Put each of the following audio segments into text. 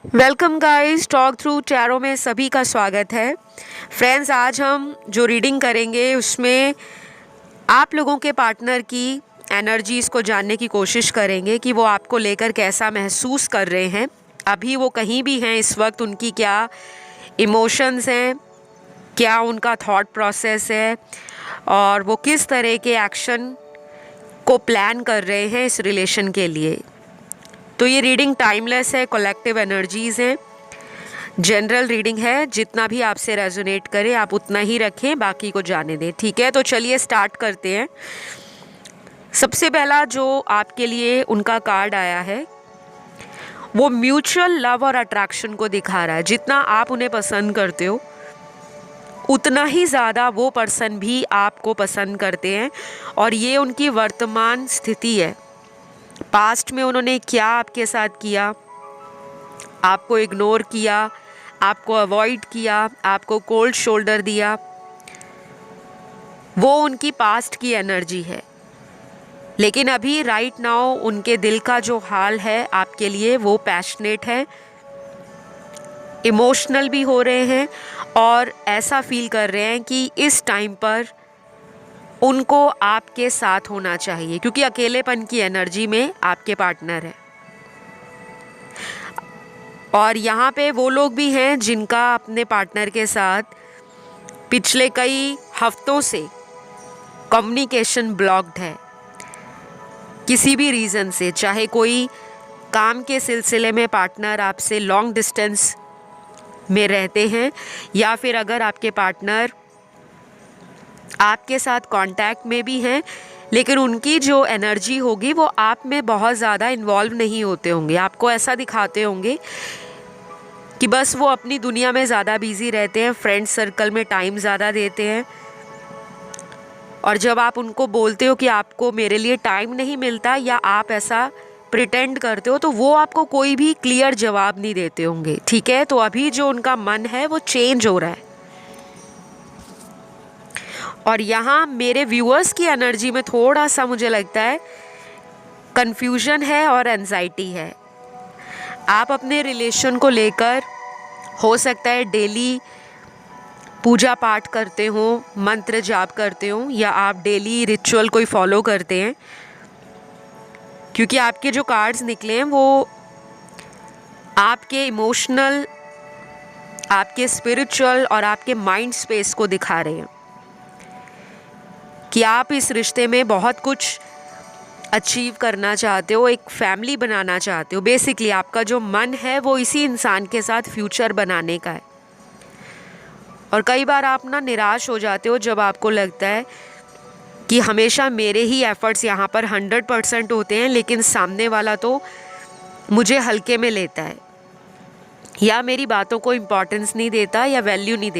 Welcome guys, talk through tarot में सभी का स्वागत है। फ्रेंड्स, आज हम जो रीडिंग करेंगे उसमें आप लोगों के पार्टनर की एनर्जीज़ को जानने की कोशिश करेंगे कि वो आपको लेकर कैसा महसूस कर रहे हैं। अभी वो कहीं भी हैं इस वक्त, उनकी क्या इमोशंस हैं, क्या उनका थॉट प्रोसेस है और वो किस तरह के एक्शन को प्लान कर रहे हैं इस रिलेशन के लिए। तो ये रीडिंग टाइमलेस है, कलेक्टिव एनर्जीज़ हैं, जनरल रीडिंग है। जितना भी आपसे रेजोनेट करे आप उतना ही रखें, बाकी को जाने दें। ठीक है, तो चलिए स्टार्ट करते हैं। सबसे पहला जो आपके लिए उनका कार्ड आया है वो म्यूचुअल लव और अट्रैक्शन को दिखा रहा है। जितना आप उन्हें पसंद करते हो उतना ही ज़्यादा वो पर्सन भी आपको पसंद करते हैं और ये उनकी वर्तमान स्थिति है। पास्ट में उन्होंने क्या आपके साथ किया, आपको इग्नोर किया, आपको अवॉइड किया, आपको कोल्ड शोल्डर दिया, वो उनकी पास्ट की एनर्जी है। लेकिन अभी राइट नाउ उनके दिल का जो हाल है आपके लिए वो पैशनेट है, इमोशनल भी हो रहे हैं और ऐसा फील कर रहे हैं कि इस टाइम पर उनको आपके साथ होना चाहिए, क्योंकि अकेलेपन की एनर्जी में आपके पार्टनर है। और यहाँ पे वो लोग भी हैं जिनका अपने पार्टनर के साथ पिछले कई हफ्तों से कम्युनिकेशन ब्लॉक्ड है किसी भी रीज़न से। चाहे कोई काम के सिलसिले में पार्टनर आपसे लॉन्ग डिस्टेंस में रहते हैं या फिर अगर आपके पार्टनर आपके साथ कांटेक्ट में भी हैं, लेकिन उनकी जो एनर्जी होगी वो आप में बहुत ज़्यादा इन्वॉल्व नहीं होते होंगे। आपको ऐसा दिखाते होंगे कि बस वो अपनी दुनिया में ज़्यादा बिजी रहते हैं, फ्रेंड सर्कल में टाइम ज़्यादा देते हैं। और जब आप उनको बोलते हो कि आपको मेरे लिए टाइम नहीं मिलता या आप ऐसा प्रिटेंड करते हो, तो वो आपको कोई भी क्लियर जवाब नहीं देते होंगे। ठीक है, तो अभी जो उनका मन है वो चेंज हो रहा है। और यहाँ मेरे व्यूअर्स की एनर्जी में थोड़ा सा मुझे लगता है कन्फ्यूजन है और एंजाइटी है। आप अपने रिलेशन को लेकर हो सकता है डेली पूजा पाठ करते हो, मंत्र जाप करते हो, या आप डेली रिचुअल कोई फॉलो करते हैं, क्योंकि आपके जो कार्ड्स निकले हैं वो आपके इमोशनल, आपके स्पिरिचुअल और आपके माइंड स्पेस को दिखा रहे हैं कि आप इस रिश्ते में बहुत कुछ अचीव करना चाहते हो, एक फैमिली बनाना चाहते हो। बेसिकली आपका जो मन है वो इसी इंसान के साथ फ्यूचर बनाने का है। और कई बार आप ना निराश हो जाते हो जब आपको लगता है कि हमेशा मेरे ही एफ़र्ट्स यहाँ पर 100% होते हैं, लेकिन सामने वाला तो मुझे हल्के में लेता है या मेरी बातों को इम्पोर्टेंस नहीं देता या वैल्यू नहीं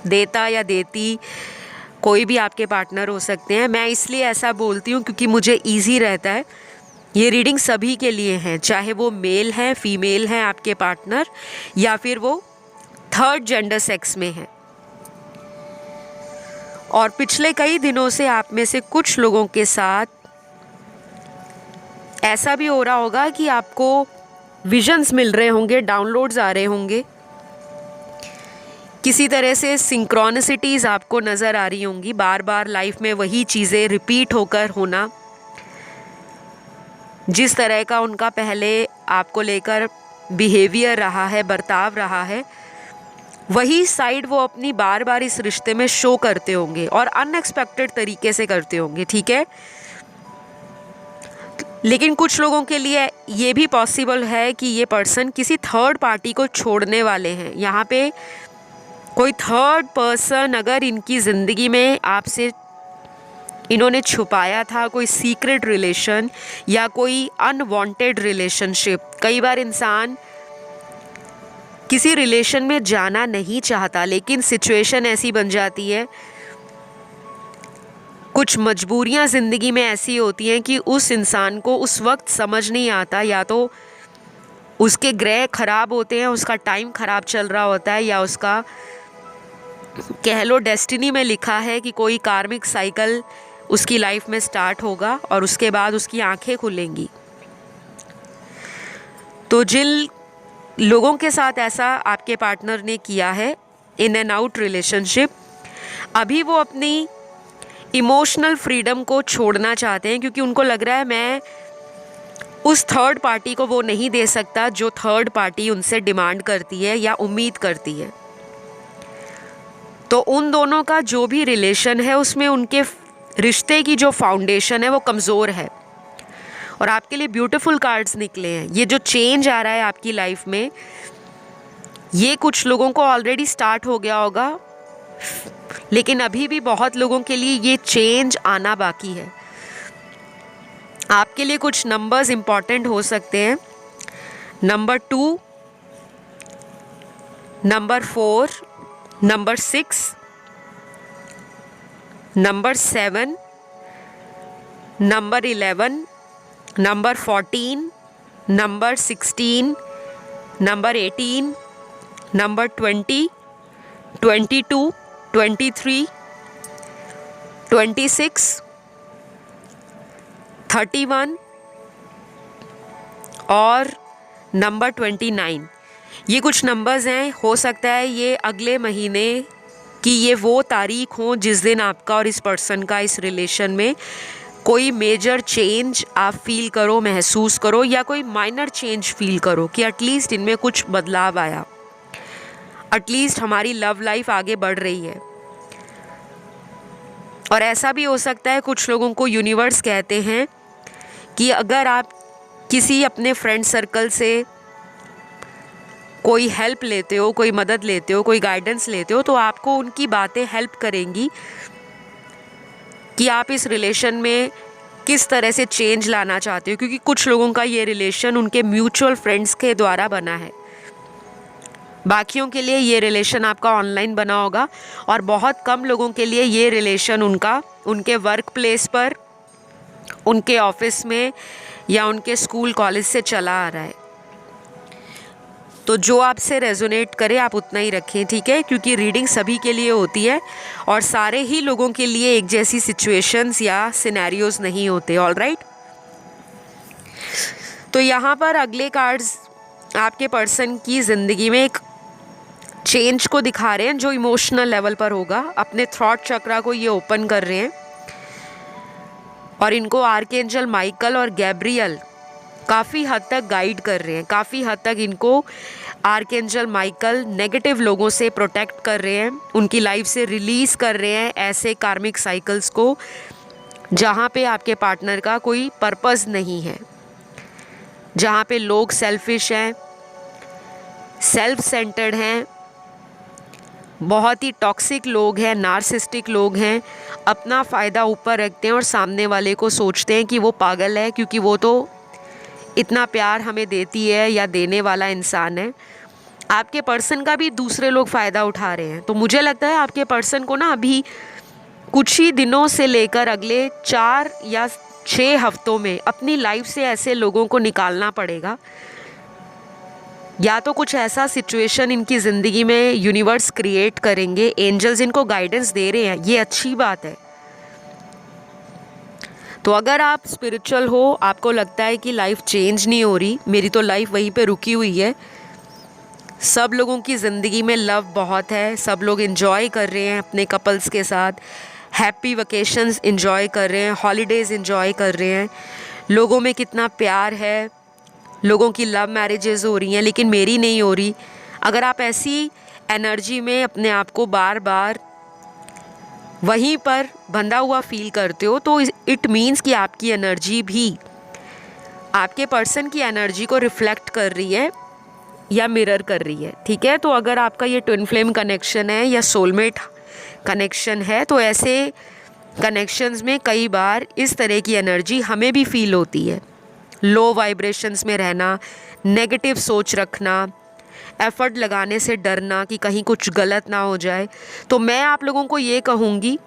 देता या देती। कोई भी आपके पार्टनर हो सकते हैं। मैं इसलिए ऐसा बोलती हूँ क्योंकि मुझे इजी रहता है। ये रीडिंग सभी के लिए है, चाहे वो मेल है, फीमेल है आपके पार्टनर, या फिर वो थर्ड जेंडर सेक्स में है। और पिछले कई दिनों से आप में से कुछ लोगों के साथ ऐसा भी हो रहा होगा कि आपको विजन्स मिल रहे होंगे, डाउनलोड्स आ रहे होंगे, किसी तरह से सिंक्रोनिसिटीज़ आपको नज़र आ रही होंगी। बार बार लाइफ में वही चीज़ें रिपीट होकर होना, जिस तरह का उनका पहले आपको लेकर बिहेवियर रहा है, बर्ताव रहा है, वही साइड वो अपनी बार बार इस रिश्ते में शो करते होंगे और अनएक्सपेक्टेड तरीके से करते होंगे। ठीक है, लेकिन कुछ लोगों के लिए ये भी पॉसिबल है कि ये पर्सन किसी थर्ड पार्टी को छोड़ने वाले हैं। यहाँ पे कोई थर्ड पर्सन अगर इनकी ज़िंदगी में आपसे इन्होंने छुपाया था, कोई सीक्रेट रिलेशन या कोई अनवांटेड रिलेशनशिप। कई बार इंसान किसी रिलेशन में जाना नहीं चाहता, लेकिन सिचुएशन ऐसी बन जाती है, कुछ मजबूरियां ज़िंदगी में ऐसी होती हैं कि उस इंसान को उस वक्त समझ नहीं आता, या तो उसके ग्रह खराब होते हैं, उसका टाइम ख़राब चल रहा होता है, या उसका कह लो डेस्टिनी में लिखा है कि कोई कार्मिक साइकिल उसकी लाइफ में स्टार्ट होगा और उसके बाद उसकी आंखें खुलेंगी। तो लोगों के साथ ऐसा आपके पार्टनर ने किया है इन एंड आउट रिलेशनशिप। अभी वो अपनी इमोशनल फ्रीडम को छोड़ना चाहते हैं, क्योंकि उनको लग रहा है मैं उस थर्ड पार्टी को वो नहीं दे सकता जो थर्ड पार्टी उनसे डिमांड करती है या उम्मीद करती है। तो उन दोनों का जो भी रिलेशन है उसमें उनके रिश्ते की जो फाउंडेशन है वो कमज़ोर है। और आपके लिए ब्यूटीफुल कार्ड्स निकले हैं। ये जो चेंज आ रहा है आपकी लाइफ में, ये कुछ लोगों को ऑलरेडी स्टार्ट हो गया होगा, लेकिन अभी भी बहुत लोगों के लिए ये चेंज आना बाकी है। आपके लिए कुछ नंबर्स इम्पॉर्टेंट हो सकते हैं। Number 2, number 4, number 6, number 7, number 11, number 14, number 16, number 18, number 20, 22, 23, 26, 31 और नंबर 29। ये कुछ नंबर्स हैं। हो सकता है ये अगले महीने की ये वो तारीख हो जिस दिन आपका और इस पर्सन का इस रिलेशन में कोई मेजर चेंज आप फील करो, महसूस करो, या कोई माइनर चेंज फील करो कि एटलीस्ट इनमें कुछ बदलाव आया, एटलीस्ट हमारी लव लाइफ आगे बढ़ रही है। और ऐसा भी हो सकता है कुछ लोगों को यूनिवर्स कहते हैं कि अगर आप किसी अपने फ्रेंड सर्कल से कोई हेल्प लेते हो, कोई मदद लेते हो, कोई गाइडेंस लेते हो, तो आपको उनकी बातें हेल्प करेंगी कि आप इस रिलेशन में किस तरह से चेंज लाना चाहते हो। क्योंकि कुछ लोगों का ये रिलेशन उनके म्यूचुअल फ्रेंड्स के द्वारा बना है, बाकियों के लिए ये रिलेशन आपका ऑनलाइन बना होगा, और बहुत कम लोगों के लिए ये रिलेशन उनका उनके वर्क प्लेस पर, उनके ऑफिस में या उनके स्कूल कॉलेज से चला आ रहा है। तो जो आपसे रेजोनेट करे आप उतना ही रखें, ठीक है? क्योंकि रीडिंग सभी के लिए होती है और सारे ही लोगों के लिए एक जैसी सिचुएशंस या सिनेरियोज नहीं होते। ऑल राइट, तो यहाँ पर अगले कार्ड्स आपके पर्सन की ज़िंदगी में एक चेंज को दिखा रहे हैं जो इमोशनल लेवल पर होगा। अपने थॉट चक्रा को ये ओपन कर रहे हैं और इनको आर्कएंजल माइकल और गैब्रियल काफ़ी हद तक गाइड कर रहे हैं। काफ़ी हद तक इनको आर्कएंजल माइकल नेगेटिव लोगों से प्रोटेक्ट कर रहे हैं, उनकी लाइफ से रिलीज़ कर रहे हैं ऐसे कार्मिक साइकिल्स को जहाँ पे आपके पार्टनर का कोई पर्पस नहीं है, जहाँ पे लोग सेल्फिश हैं, सेल्फ सेंटर्ड हैं, बहुत ही टॉक्सिक लोग हैं, नार्सिस्टिक लोग हैं, अपना फ़ायदा ऊपर रखते हैं और सामने वाले को सोचते हैं कि वो पागल है क्योंकि वो तो इतना प्यार हमें देती है या देने वाला इंसान है। आपके पर्सन का भी दूसरे लोग फ़ायदा उठा रहे हैं। तो मुझे लगता है आपके पर्सन को ना अभी कुछ ही दिनों से लेकर अगले 4 या 6 हफ्तों में अपनी लाइफ से ऐसे लोगों को निकालना पड़ेगा। या तो कुछ ऐसा सिचुएशन इनकी ज़िंदगी में यूनिवर्स क्रिएट करेंगे, एंजल्स इनको गाइडेंस दे रहे हैं, ये अच्छी बात है। तो अगर आप स्पिरिचुअल हो, आपको लगता है कि लाइफ चेंज नहीं हो रही, मेरी तो लाइफ वहीं पे रुकी हुई है, सब लोगों की ज़िंदगी में लव बहुत है, सब लोग एंजॉय कर रहे हैं अपने कपल्स के साथ, हैप्पी वेकेशंस एंजॉय कर रहे हैं, हॉलीडेज़ एंजॉय कर रहे हैं, लोगों में कितना प्यार है, लोगों की लव मैरिजेज़ हो रही हैं, लेकिन मेरी नहीं हो रही। अगर आप ऐसी एनर्जी में अपने आप को बार बार वहीं पर बंधा हुआ फील करते हो तो इट मीन्स कि आपकी एनर्जी भी आपके पर्सन की एनर्जी को रिफ्लेक्ट कर रही है या मिरर कर रही है, ठीक है? तो अगर आपका ये ट्विन फ्लेम कनेक्शन है या सोलमेट कनेक्शन है तो ऐसे कनेक्शंस में कई बार इस तरह की एनर्जी हमें भी फील होती है। लो वाइब्रेशंस में रहना, नेगेटिव सोच रखना, एफ़र्ट लगाने से डरना कि कहीं कुछ गलत ना हो जाए। तो मैं आप लोगों को ये कहूँगी,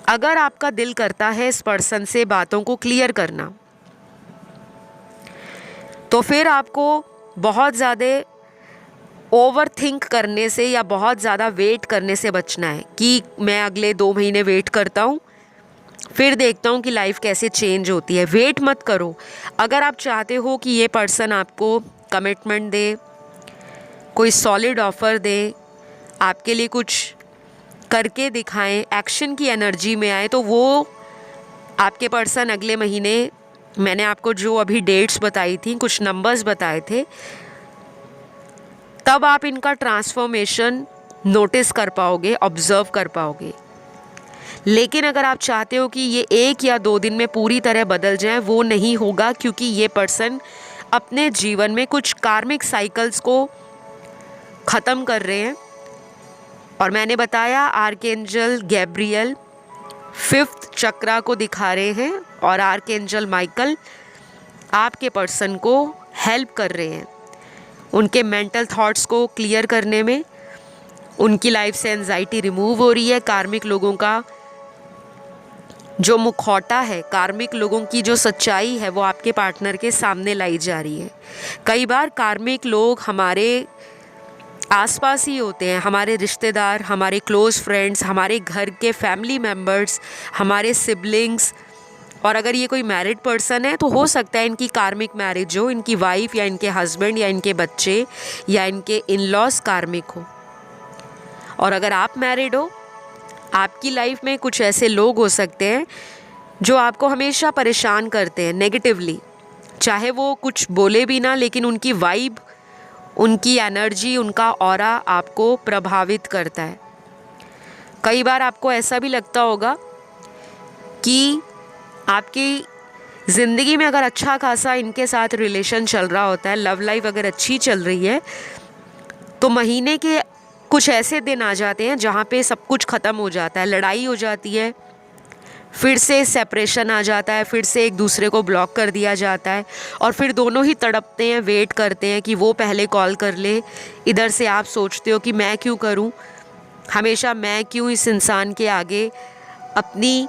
अगर आपका दिल करता है इस पर्सन से बातों को क्लियर करना, तो फिर आपको बहुत ज़्यादा ओवर थिंक करने से या बहुत ज़्यादा वेट करने से बचना है कि मैं अगले 2 महीने वेट करता हूँ फिर देखता हूँ कि लाइफ कैसे चेंज होती है। वेट मत करो। अगर आप चाहते हो कि ये पर्सन आपको कमिटमेंट दे, कोई सॉलिड ऑफ़र दें, आपके लिए कुछ करके दिखाएं, एक्शन की एनर्जी में आए, तो वो आपके पर्सन अगले महीने, मैंने आपको जो अभी डेट्स बताई थी, कुछ नंबर्स बताए थे, तब आप इनका ट्रांसफॉर्मेशन नोटिस कर पाओगे, ऑब्जर्व कर पाओगे। लेकिन अगर आप चाहते हो कि ये 1 या 2 दिन में पूरी तरह बदल जाए, वो नहीं होगा, क्योंकि ये पर्सन अपने जीवन में कुछ कार्मिक साइकिल्स को ख़त्म कर रहे हैं। और मैंने बताया आर्कएंजल गैब्रियल 5th चक्रा को दिखा रहे हैं और आर्कएंजल माइकल आपके पर्सन को हेल्प कर रहे हैं उनके मेंटल थॉट्स को क्लियर करने में। उनकी लाइफ से एंजाइटी रिमूव हो रही है। कार्मिक लोगों का जो मुखौटा है, कार्मिक लोगों की जो सच्चाई है, वो आपके पार्टनर के सामने लाई जा रही है। कई बार कार्मिक लोग हमारे आसपास ही होते हैं, हमारे रिश्तेदार, हमारे क्लोज़ फ्रेंड्स, हमारे घर के फैमिली मेम्बर्स, हमारे सिबलिंग्स। और अगर ये कोई मैरिड पर्सन है तो हो सकता है इनकी कार्मिक मैरिज हो, इनकी वाइफ या इनके हस्बैंड या इनके बच्चे या इनके इन लॉज कार्मिक हो। और अगर आप मैरिड हो, आपकी लाइफ में कुछ ऐसे लोग हो सकते हैं जो आपको हमेशा परेशान करते हैं नेगेटिवली, चाहे वो कुछ बोले भी ना, लेकिन उनकी वाइब, उनकी एनर्जी, उनका ऑरा आपको प्रभावित करता है। कई बार आपको ऐसा भी लगता होगा कि आपकी ज़िंदगी में अगर अच्छा खासा इनके साथ रिलेशन चल रहा होता है, लव लाइफ अगर अच्छी चल रही है, तो महीने के कुछ ऐसे दिन आ जाते हैं जहाँ पे सब कुछ ख़त्म हो जाता है, लड़ाई हो जाती है, फिर से सेपरेशन आ जाता है, फिर से एक दूसरे को ब्लॉक कर दिया जाता है, और फिर दोनों ही तड़पते हैं, वेट करते हैं कि वो पहले कॉल कर ले। इधर से आप सोचते हो कि मैं क्यों करूं, हमेशा मैं क्यों इस इंसान के आगे अपनी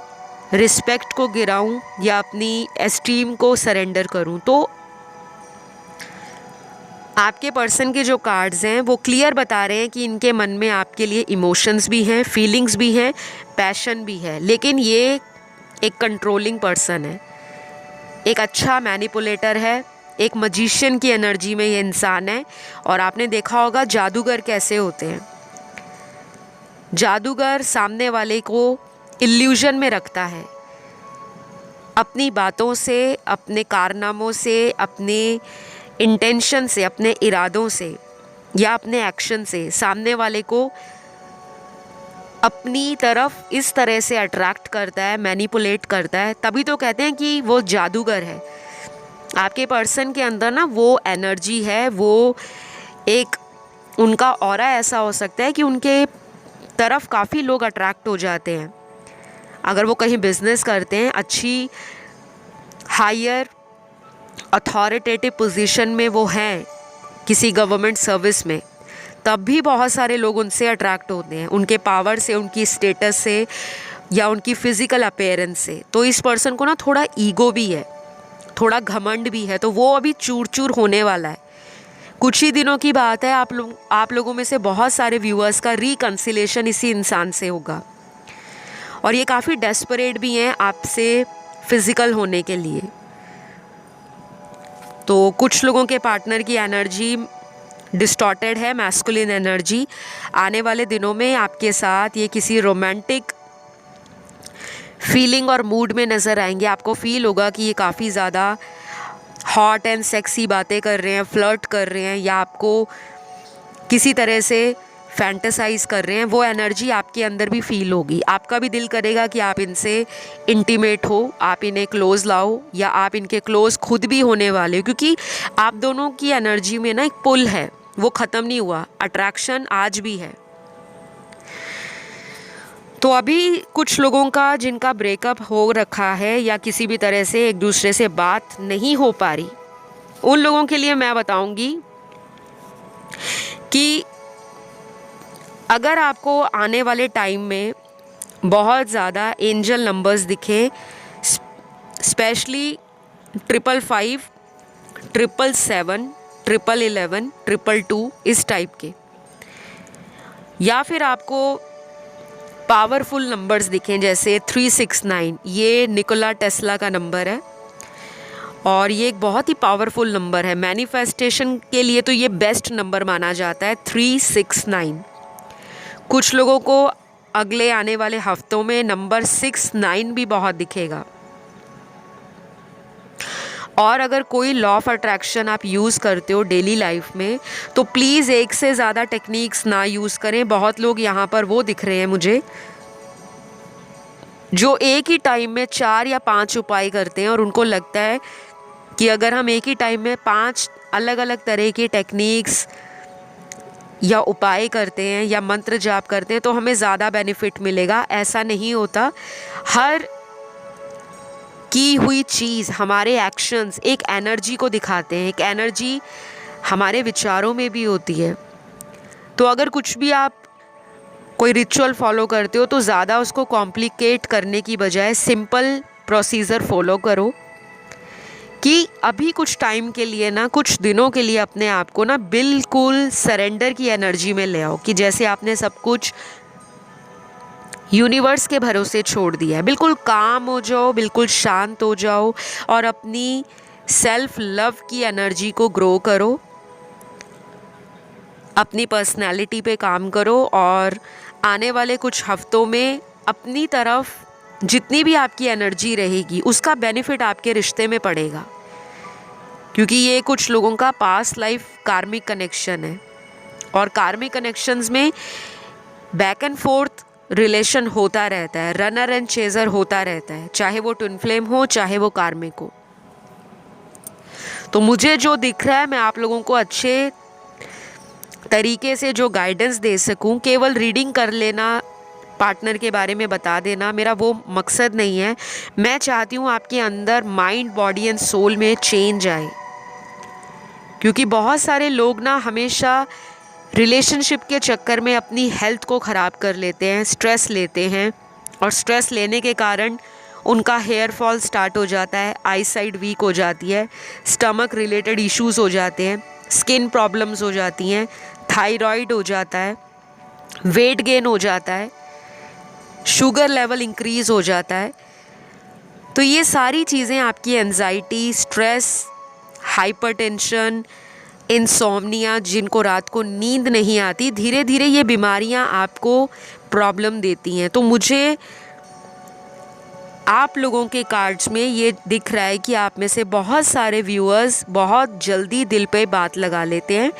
रिस्पेक्ट को गिराऊं या अपनी एस्टीम को सरेंडर करूं। तो आपके पर्सन के जो कार्ड्स हैं वो क्लियर बता रहे हैं कि इनके मन में आपके लिए इमोशंस भी हैं, फीलिंग्स भी हैं, पैशन भी है, लेकिन ये एक कंट्रोलिंग पर्सन है, एक अच्छा मैनिपुलेटर है, एक मजिशियन की एनर्जी में ये इंसान है। और आपने देखा होगा जादूगर कैसे होते हैं। जादूगर सामने वाले को इल्यूजन में रखता है, अपनी बातों से, अपने कारनामों से, अपने इंटेंशन से, अपने इरादों से या अपने एक्शन से सामने वाले को अपनी तरफ इस तरह से अट्रैक्ट करता है, मैनिपुलेट करता है। तभी तो कहते हैं कि वो जादूगर है। आपके पर्सन के अंदर ना वो एनर्जी है, वो एक उनका ऑरा ऐसा हो सकता है कि उनके तरफ काफ़ी लोग अट्रैक्ट हो जाते हैं। अगर वो कहीं बिजनेस करते हैं, अच्छी हायर अथॉरिटेटिव पोजीशन में वो हैं, किसी गवर्नमेंट सर्विस में, तब भी बहुत सारे लोग उनसे अट्रैक्ट होते हैं, उनके पावर से, उनकी स्टेटस से या उनकी फ़िज़िकल अपीयरेंस से। तो इस पर्सन को ना थोड़ा ईगो भी है, थोड़ा घमंड भी है, तो वो अभी चूर चूर होने वाला है। कुछ ही दिनों की बात है, आप लोगों में से बहुत सारे व्यूअर्स का रिकन्सिलेशन इसी इंसान से होगा। और ये काफ़ी डेस्परेट भी हैं आपसे फिज़िकल होने के लिए। तो कुछ लोगों के पार्टनर की एनर्जी डिस्टॉर्टेड है, मैस्कुलिन एनर्जी। आने वाले दिनों में आपके साथ ये किसी रोमांटिक फीलिंग और मूड में नज़र आएंगे। आपको फील होगा कि ये काफ़ी ज़्यादा हॉट एंड सेक्सी बातें कर रहे हैं, फ्लर्ट कर रहे हैं, या आपको किसी तरह से फैंटेसाइज कर रहे हैं। वो एनर्जी आपके अंदर भी फील होगी। आपका भी दिल करेगा कि आप इनसे इंटीमेट हो, आप इन्हें क्लोज लाओ, या आप इनके क्लोज खुद भी होने वाले हो, क्योंकि आप दोनों की एनर्जी में ना एक पुल है, वो ख़त्म नहीं हुआ, अट्रैक्शन आज भी है। तो अभी कुछ लोगों का जिनका ब्रेकअप हो रखा है या किसी भी तरह से एक दूसरे से बात नहीं हो पा रही, उन लोगों के लिए मैं बताऊंगी कि अगर आपको आने वाले टाइम में बहुत ज़्यादा एंजल नंबर्स दिखें, स्पेशली 555, 777, 1111, 222 इस टाइप के, या फिर आपको पावरफुल नंबर्स दिखें जैसे 369, ये निकोला टेस्ला का नंबर है, और ये एक बहुत ही पावरफुल नंबर है। मैनिफेस्टेशन के लिए तो ये बेस्ट नंबर माना जाता है 369। कुछ लोगों को अगले आने वाले हफ्तों में नंबर 69 भी बहुत दिखेगा। और अगर कोई लॉ ऑफ अट्रैक्शन आप यूज़ करते हो डेली लाइफ में तो प्लीज़ एक से ज़्यादा टेक्निक्स ना यूज़ करें। बहुत लोग यहाँ पर वो दिख रहे हैं मुझे जो एक ही टाइम में 4 या 5 उपाय करते हैं और उनको लगता है कि अगर हम एक ही टाइम में 5 अलग अलग तरह की टेक्निक्स या उपाय करते हैं या मंत्र जाप करते हैं तो हमें ज़्यादा बेनिफिट मिलेगा। ऐसा नहीं होता। हर की हुई चीज़, हमारे एक्शंस एक एनर्जी को दिखाते हैं। एक एनर्जी हमारे विचारों में भी होती है। तो अगर कुछ भी आप कोई रिचुअल फॉलो करते हो तो ज़्यादा उसको कॉम्प्लिकेट करने की बजाय सिंपल प्रोसीजर फॉलो करो कि अभी कुछ टाइम के लिए ना, कुछ दिनों के लिए अपने आप को ना बिल्कुल सरेंडर की एनर्जी में ले आओ कि जैसे आपने सब कुछ यूनिवर्स के भरोसे छोड़ दिया है। बिल्कुल काम हो जाओ, बिल्कुल शांत हो जाओ और अपनी सेल्फ लव की एनर्जी को ग्रो करो। अपनी पर्सनैलिटी पे काम करो और आने वाले कुछ हफ्तों में अपनी तरफ जितनी भी आपकी एनर्जी रहेगी उसका बेनिफिट आपके रिश्ते में पड़ेगा, क्योंकि ये कुछ लोगों का पास्ट लाइफ कार्मिक कनेक्शन है। और कार्मिक कनेक्शंस में बैक एंड फोर्थ रिलेशन होता रहता है, रनर एंड चेजर होता रहता है, चाहे वो ट्विन फ्लेम हो चाहे वो कार्मिक हो। तो मुझे जो दिख रहा है मैं आप लोगों को अच्छे तरीके से जो गाइडेंस दे सकूं, केवल रीडिंग कर लेना, पार्टनर के बारे में बता देना, मेरा वो मकसद नहीं है। मैं चाहती हूँ आपके अंदर माइंड, बॉडी एंड सोल में चेंज आए, क्योंकि बहुत सारे लोग ना हमेशा रिलेशनशिप के चक्कर में अपनी हेल्थ को ख़राब कर लेते हैं, स्ट्रेस लेते हैं और स्ट्रेस लेने के कारण उनका हेयर फॉल स्टार्ट हो जाता है, आई साइट वीक हो जाती है, स्टमक रिलेटेड इश्यूज़ हो जाते हैं, स्किन प्रॉब्लम्स हो जाती हैं, थायराइड हो जाता है, वेट गेन हो जाता है, शुगर लेवल इंक्रीज़ हो जाता है। तो ये सारी चीज़ें आपकी एंजाइटी, स्ट्रेस, हाइपरटेंशन, इंसोम्निया, जिनको रात को नींद नहीं आती, धीरे धीरे ये बीमारियां आपको प्रॉब्लम देती हैं। तो मुझे आप लोगों के कार्ड्स में ये दिख रहा है कि आप में से बहुत सारे व्यूअर्स बहुत जल्दी दिल पे बात लगा लेते हैं,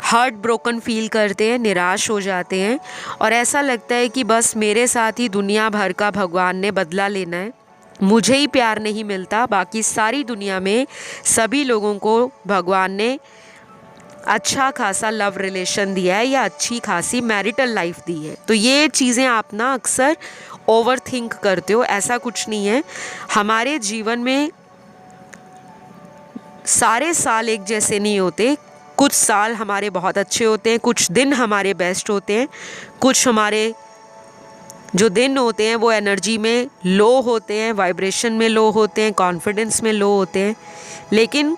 हार्ट ब्रोकन फील करते हैं, निराश हो जाते हैं और ऐसा लगता है कि बस मेरे साथ ही दुनिया भर का भगवान ने बदला लेना है, मुझे ही प्यार नहीं मिलता, बाकी सारी दुनिया में सभी लोगों को भगवान ने अच्छा खासा लव रिलेशन दिया है या अच्छी खासी मैरिटल लाइफ दी है। तो ये चीज़ें आप ना अक्सर ओवर थिंक करते हो। ऐसा कुछ नहीं है। हमारे जीवन में सारे साल एक जैसे नहीं होते। कुछ साल हमारे बहुत अच्छे होते हैं, कुछ दिन हमारे बेस्ट होते हैं, कुछ हमारे जो दिन होते हैं वो एनर्जी में लो होते हैं, वाइब्रेशन में लो होते हैं, कॉन्फिडेंस में लो होते हैं। लेकिन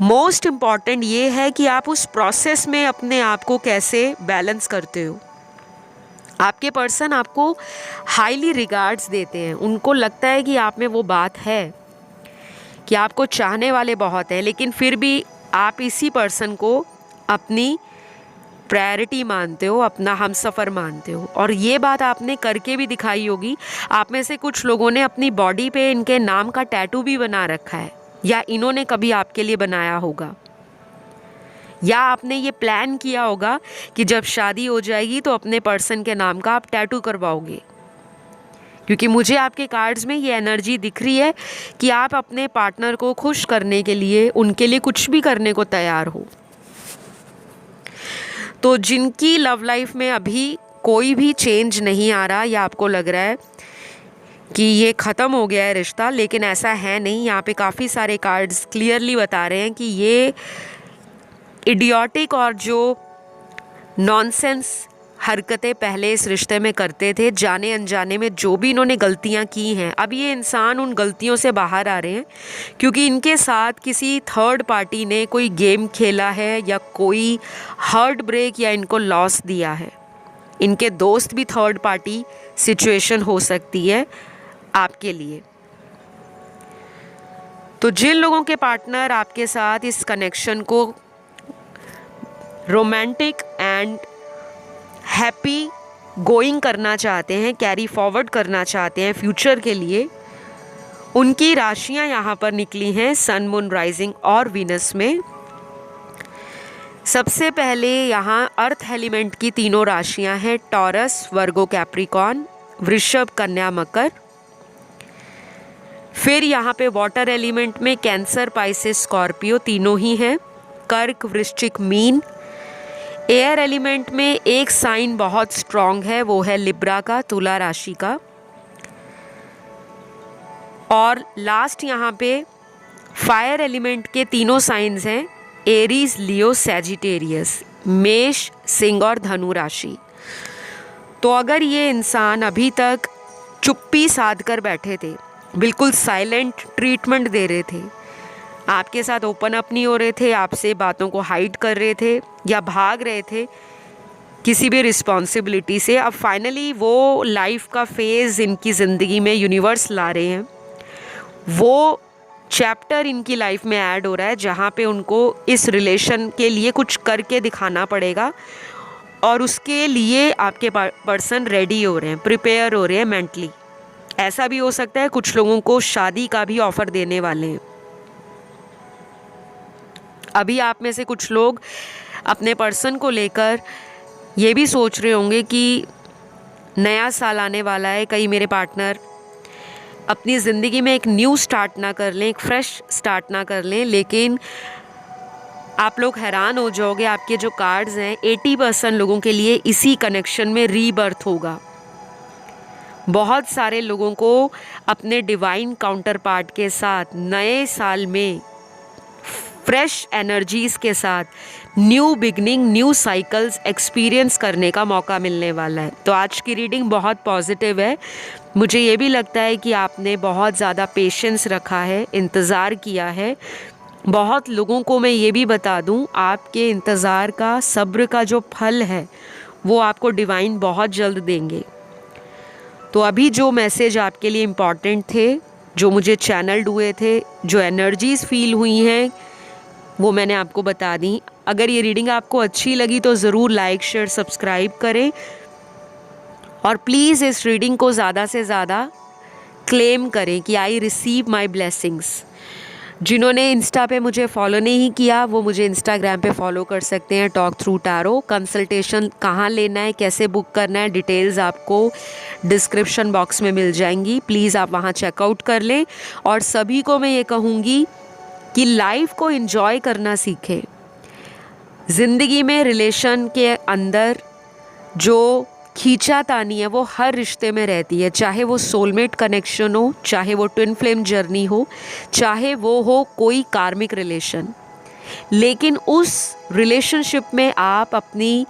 मोस्ट इम्पॉर्टेंट ये है कि आप उस प्रोसेस में अपने आप को कैसे बैलेंस करते हो। आपके पर्सन आपको हाईली रिगार्ड्स देते हैं, उनको लगता है कि आप में वो बात है कि आपको चाहने वाले बहुत हैं, लेकिन फिर भी आप इसी पर्सन को अपनी प्रायोरिटी मानते हो, अपना हमसफ़र मानते हो। और ये बात आपने करके भी दिखाई होगी। आप में से कुछ लोगों ने अपनी बॉडी पे इनके नाम का टैटू भी बना रखा है, या इन्होंने कभी आपके लिए बनाया होगा, या आपने ये प्लान किया होगा कि जब शादी हो जाएगी तो अपने पर्सन के नाम का आप टैटू करवाओगे। क्योंकि मुझे आपके कार्ड्स में ये एनर्जी दिख रही है कि आप अपने पार्टनर को खुश करने के लिए, उनके लिए कुछ भी करने को तैयार हो। तो जिनकी लव लाइफ में अभी कोई भी चेंज नहीं आ रहा या आपको लग रहा है कि ये ख़त्म हो गया है रिश्ता, लेकिन ऐसा है नहीं। यहाँ पे काफ़ी सारे कार्ड्स क्लियरली बता रहे हैं कि ये इडियोटिक और जो नॉनसेंस हरकतें पहले इस रिश्ते में करते थे, जाने अनजाने में जो भी इन्होंने गलतियां की हैं, अब ये इंसान उन गलतियों से बाहर आ रहे हैं, क्योंकि इनके साथ किसी थर्ड पार्टी ने कोई गेम खेला है या कोई हार्ट ब्रेक या इनको लॉस दिया है। इनके दोस्त भी थर्ड पार्टी सिचुएशन हो सकती है आपके लिए। तो जिन लोगों के पार्टनर आपके साथ इस कनेक्शन को रोमांटिक एंड हैप्पी गोइंग करना चाहते हैं, कैरी फॉरवर्ड करना चाहते हैं फ्यूचर के लिए, उनकी राशियां यहाँ पर निकली हैं सन, मून, राइजिंग और वीनस में। सबसे पहले यहाँ अर्थ एलिमेंट की तीनों राशियां हैं, टॉरस, वर्गो, कैप्रिकॉर्न, वृषभ, कन्या, मकर। फिर यहाँ पे वाटर एलिमेंट में कैंसर, पाइसेस, स्कॉर्पियो तीनों ही हैं, कर्क, वृश्चिक, मीन। एयर एलिमेंट में एक साइन बहुत स्ट्रॉन्ग है, वो है लिब्रा का, तुला राशि का। और लास्ट यहाँ पे फायर एलिमेंट के तीनों साइंस हैं, एरीज, लियो, सैजिटेरियस, मेष, सिंह और धनु राशि। तो अगर ये इंसान अभी तक चुप्पी साध कर बैठे थे, बिल्कुल साइलेंट ट्रीटमेंट दे रहे थे, आपके साथ ओपन अप नहीं हो रहे थे, आपसे बातों को हाइड कर रहे थे या भाग रहे थे किसी भी रिस्पॉन्सिबिलिटी से, अब फाइनली वो लाइफ का फेज़ इनकी ज़िंदगी में यूनिवर्स ला रहे हैं, वो चैप्टर इनकी लाइफ में ऐड हो रहा है जहाँ पे उनको इस रिलेशन के लिए कुछ करके दिखाना पड़ेगा और उसके लिए आपके पर्सन रेडी हो रहे हैं, प्रिपेयर हो रहे हैं मेंटली। ऐसा भी हो सकता है कुछ लोगों को शादी का भी ऑफ़र देने वाले हैं। अभी आप में से कुछ लोग अपने पर्सन को लेकर ये भी सोच रहे होंगे कि नया साल आने वाला है, कहीं मेरे पार्टनर अपनी ज़िंदगी में एक न्यू स्टार्ट ना कर लें, एक फ्रेश स्टार्ट ना कर लें। लेकिन आप लोग हैरान हो जाओगे, आपके जो कार्ड्स हैं 80% लोगों के लिए इसी कनेक्शन में रीबर्थ होगा। बहुत सारे लोगों को अपने डिवाइन काउंटर पार्ट के साथ नए साल में फ्रेश एनर्जीज़ के साथ new beginning, new cycles experience करने का मौका मिलने वाला है। तो आज की रीडिंग बहुत पॉजिटिव है। मुझे ये भी लगता है कि आपने बहुत ज़्यादा पेशेंस रखा है, इंतज़ार किया है। बहुत लोगों को मैं ये भी बता दूं, आपके इंतज़ार का, सब्र का जो फल है वो आपको डिवाइन बहुत जल्द देंगे। तो अभी जो मैसेज आपके लिए इम्पॉर्टेंट थे, जो मुझे चैनल्ड हुए थे, जो एनर्जीज़ फील हुई हैं, वो मैंने आपको बता दी। अगर ये रीडिंग आपको अच्छी लगी तो ज़रूर लाइक, शेयर, सब्सक्राइब करें और प्लीज़ इस रीडिंग को ज़्यादा से ज़्यादा क्लेम करें कि आई रिसीव माई ब्लेसिंग्स। जिन्होंने इंस्टा पे मुझे फॉलो नहीं किया वो मुझे इंस्टाग्राम पे फॉलो कर सकते हैं, टॉक थ्रू टैरो। कंसल्टेशन कहाँ लेना है, कैसे बुक करना है, डिटेल्स आपको डिस्क्रिप्शन बॉक्स में मिल जाएंगी। प्लीज़ आप वहाँ चेकआउट कर लें। और सभी को मैं ये कहूँगी कि लाइफ को एंजॉय करना सीखें। ज़िंदगी में रिलेशन के अंदर जो खींचातानी है वो हर रिश्ते में रहती है, चाहे वो सोलमेट कनेक्शन हो, चाहे वो ट्विन फ्लेम जर्नी हो, चाहे वो हो कोई कार्मिक रिलेशन। लेकिन उस रिलेशनशिप में आप अपनी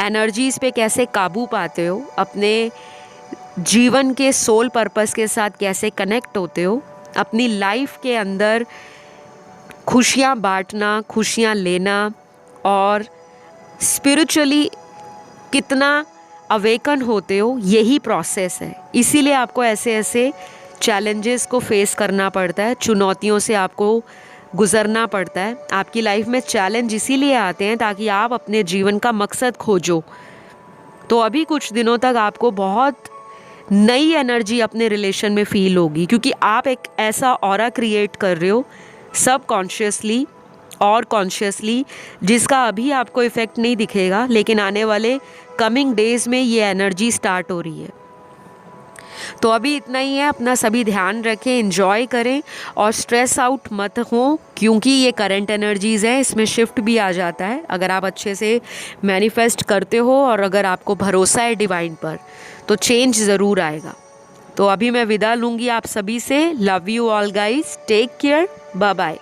एनर्जीज़ पे कैसे काबू पाते हो, अपने जीवन के सोल पर्पस के साथ कैसे कनेक्ट होते हो, अपनी लाइफ के अंदर खुशियाँ बांटना, खुशियाँ लेना और स्पिरिचुअली कितना अवेकन होते हो, यही प्रोसेस है। इसीलिए आपको ऐसे ऐसे चैलेंजेस को फेस करना पड़ता है, चुनौतियों से आपको गुज़रना पड़ता है। आपकी लाइफ में चैलेंज इसीलिए आते हैं ताकि आप अपने जीवन का मकसद खोजो। तो अभी कुछ दिनों तक आपको बहुत नई एनर्जी अपने रिलेशन में फ़ील होगी, क्योंकि आप एक ऐसा ऑरा क्रिएट कर रहे हो सबकॉन्शियसली और कॉन्शियसली, जिसका अभी आपको इफ़ेक्ट नहीं दिखेगा, लेकिन आने वाले कमिंग डेज़ में ये एनर्जी स्टार्ट हो रही है। तो अभी इतना ही है। अपना सभी ध्यान रखें, एंजॉय करें और स्ट्रेस आउट मत हो, क्योंकि ये करंट एनर्जीज़ है, इसमें शिफ्ट भी आ जाता है। अगर आप अच्छे से मैनिफेस्ट करते हो और अगर आपको भरोसा है डिवाइन पर, तो चेंज ज़रूर आएगा। तो अभी मैं विदा लूँगी आप सभी से। Love you all guys, take care, bye bye.